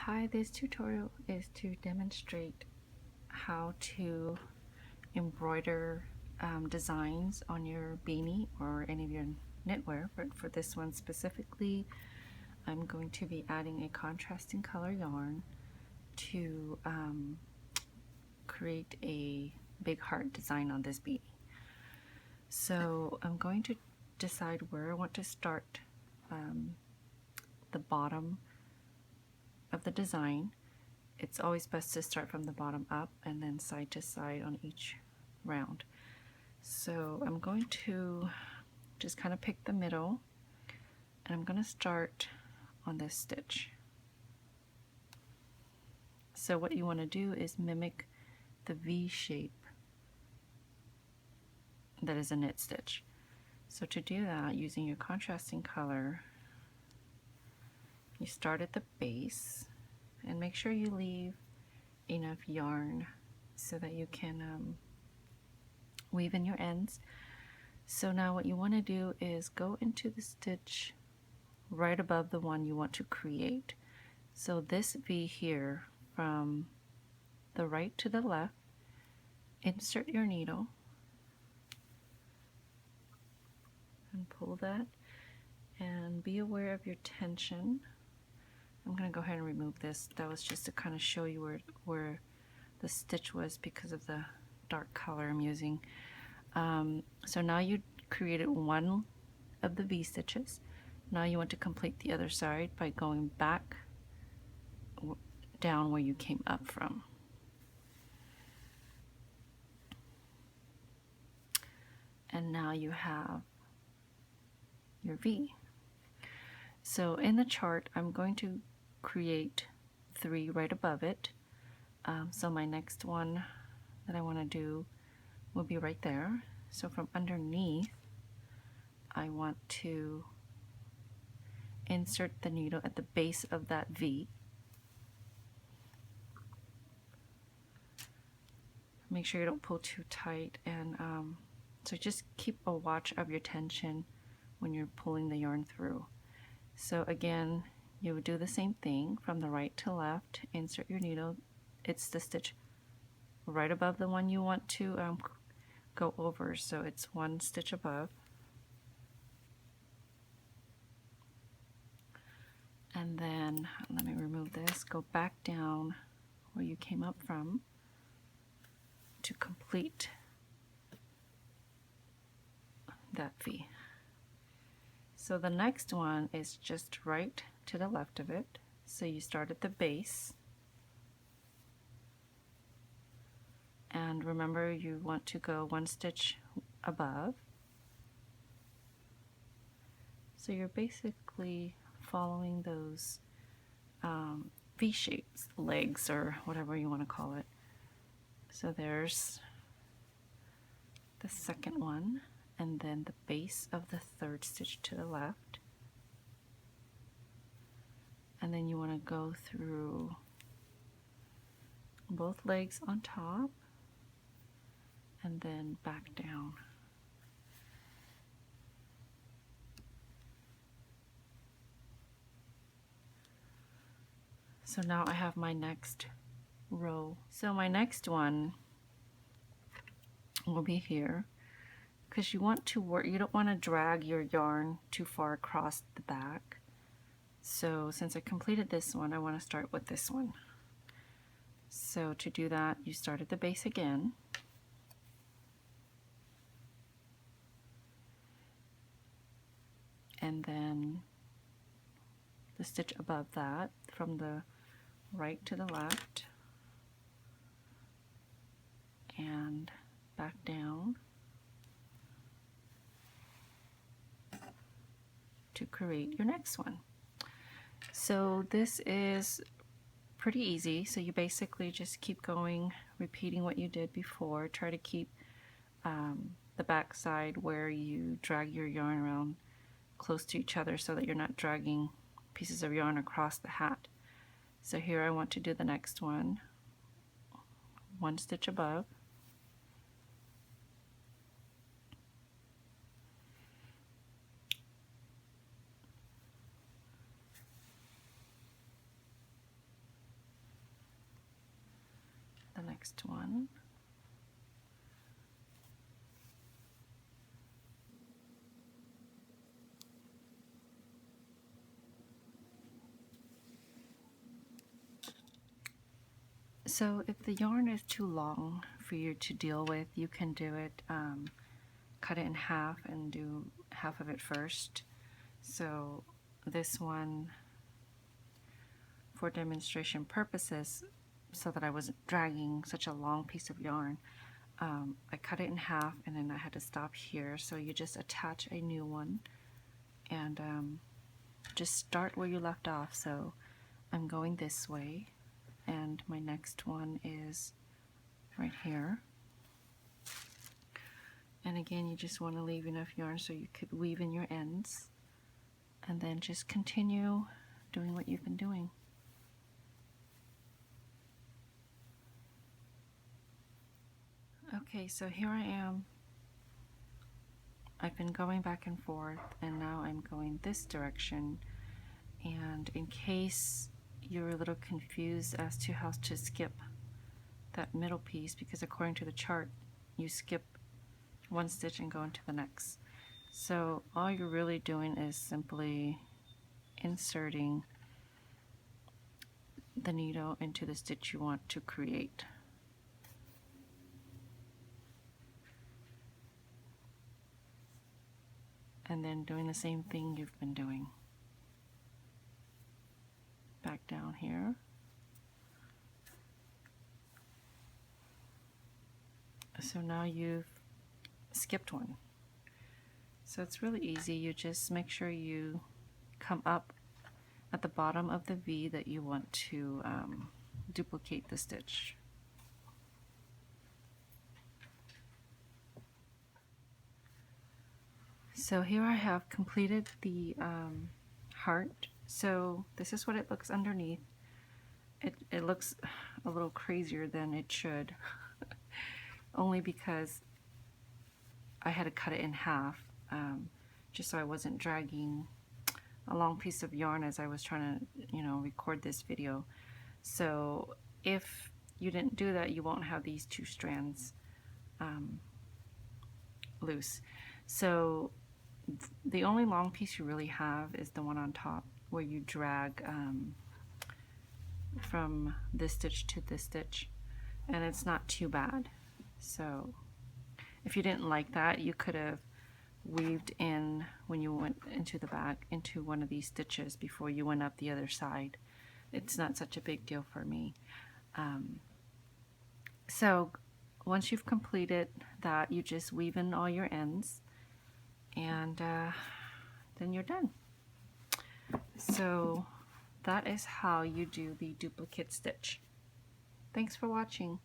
Hi, this tutorial is to demonstrate how to embroider designs on your beanie or any of your knitwear, but for this one specifically I'm going to be adding a contrasting color yarn to create a big heart design on this beanie. So I'm going to decide where I want to start the bottom of the design. It's always best to start from the bottom up and then side to side on each round. So I'm going to just kind of pick the middle, and I'm going to start on this stitch. So what you want to do is mimic the V shape that is a knit stitch. So to do that, using your contrasting color, you start at the base and make sure you leave enough yarn so that you can weave in your ends. So now what you want to do is go into the stitch right above the one you want to create. So this V here, from the right to the left, insert your needle and pull that, and be aware of your tension. I'm going to go ahead and remove this. That was just to kind of show you where the stitch was because of the dark color I'm using. So now you created one of the V stitches. Now you want to complete the other side by going back down where you came up from. And now you have your V. So in the chart, I'm going to create 3 right above it. So my next one that I want to do will be right there. So from underneath, I want to insert the needle at the base of that V. Make sure you don't pull too tight, and so just keep a watch of your tension when you're pulling the yarn through. So again, you would do the same thing from the right to left. Insert your needle. It's the stitch right above the one you want to go over, so it's one stitch above. And then let me remove this. Go back down where you came up from to complete that V. So the next one is just right to the left of it. So you start at the base, and remember you want to go one stitch above. So you're basically following those V shapes, legs, or whatever you want to call it. So there's the second one, and then the base of the third stitch to the left. And then you want to go through both legs on top and then back down. So now I have my next row. So my next one will be here, because you want to work, you don't want to drag your yarn too far across the back. So since I completed this one, I want to start with this one. So to do that, you start at the base again, and then the stitch above that, from the right to the left, and back down to create your next one. So this is pretty easy. So you basically just keep going, repeating what you did before. Try to keep the back side where you drag your yarn around close to each other so that you're not dragging pieces of yarn across the hat. So here I want to do the next one, one stitch above, next one. So if the yarn is too long for you to deal with, you can do it, cut it in half and do half of it first. So this one, for demonstration purposes, so that I wasn't dragging such a long piece of yarn, I cut it in half and then I had to stop here. So you just attach a new one and just start where you left off. So I'm going this way, and my next one is right here. And again, you just want to leave enough yarn so you could weave in your ends, and then just continue doing what you've been doing. Okay, so here I am. I've been going back and forth, and now I'm going this direction. And in case you're a little confused as to how to skip that middle piece, because according to the chart, you skip one stitch and go into the next. So all you're really doing is simply inserting the needle into the stitch you want to create. And then doing the same thing you've been doing. Back down here. So now you've skipped one. So it's really easy. You just make sure you come up at the bottom of the V that you want to duplicate the stitch. So here I have completed the heart. So this is what it looks underneath. It looks a little crazier than it should, only because I had to cut it in half, just so I wasn't dragging a long piece of yarn as I was trying to, record this video. So if you didn't do that, you won't have these two strands loose. So the only long piece you really have is the one on top, where you drag from this stitch to this stitch, and it's not too bad. So if you didn't like that, you could have weaved in when you went into the back into one of these stitches before you went up the other side. It's not such a big deal for me. So once you've completed that, you just weave in all your ends, and then you're done. So that is how you do the duplicate stitch. Thanks for watching.